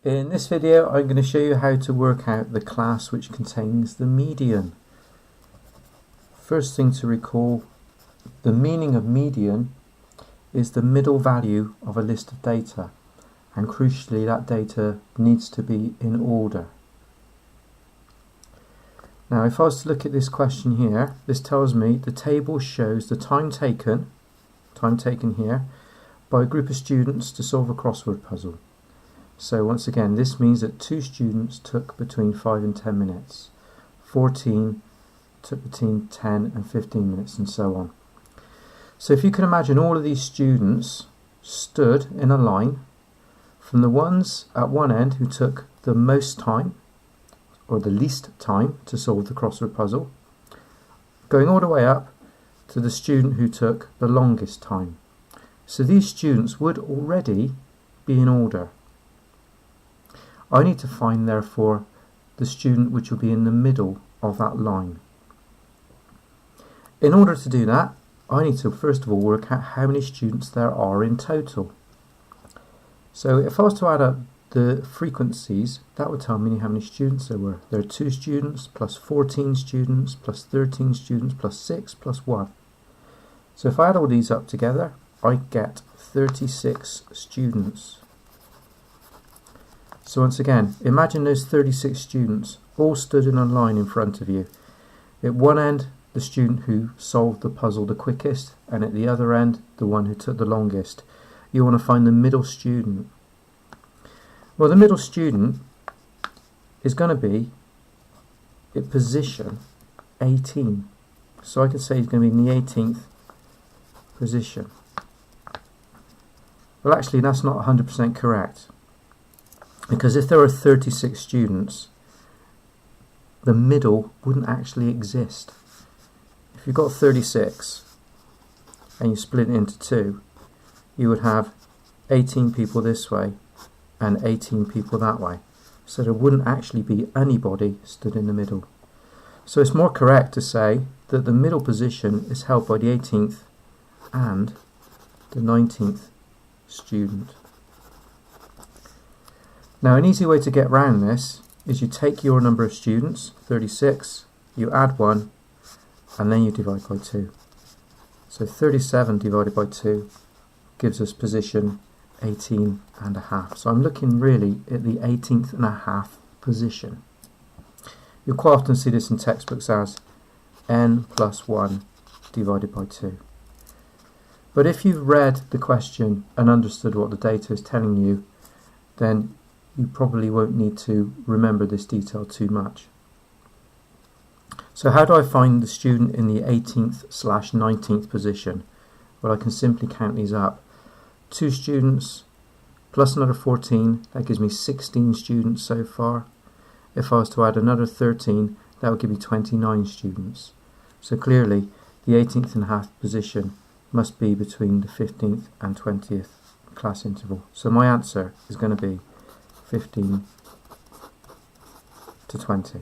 In this video I'm going to show you how to work out the class which contains the median. First thing to recall, the meaning of median is the middle value of a list of data, and crucially that data needs to be in order. Now if I was to look at this question here, this tells me the table shows the time taken here by a group of students to solve a crossword puzzle. So once again, this means that 2 students took between 5 and 10 minutes, 14 took between 10 and 15 minutes, and so on. So if you can imagine all of these students stood in a line, from the ones at one end who took the most time or the least time to solve the crossword puzzle, going all the way up to the student who took the longest time. So these students would already be in order. I need to find, therefore, the student which will be in the middle of that line. In order to do that, I need to first of all work out how many students there are in total. So if I was to add up the frequencies, that would tell me how many students there were. There are 2 students, plus 14 students, plus 13 students, plus 6, plus 1. So if I add all these up together, I get 36 students. So once again, imagine those 36 students all stood in a line in front of you. At one end, the student who solved the puzzle the quickest, and at the other end, the one who took the longest. You want to find the middle student. Well, the middle student is going to be at position 18. So I could say he's going to be in the 18th position. Well, actually, that's not 100% correct. Because if there were 36 students, the middle wouldn't actually exist. If you've got 36 and you split it into 2, you would have 18 people this way and 18 people that way. So there wouldn't actually be anybody stood in the middle. So it's more correct to say that the middle position is held by the 18th and the 19th student. Now an easy way to get round this is you take your number of students, 36, you add 1, and then you divide by 2. So 37 divided by 2 gives us position 18 and a half. So I'm looking really at the 18th and a half position. You'll quite often see this in textbooks as n plus 1 divided by 2. But if you've read the question and understood what the data is telling you, then you probably won't need to remember this detail too much. So how do I find the student in the 18th/19th position? Well, I can simply count these up. 2 students plus another 14, that gives me 16 students so far. If I was to add another 13, that would give me 29 students. So clearly the 18th and a half position must be between the 15th and 20th class interval. So my answer is going to be 15 to 20.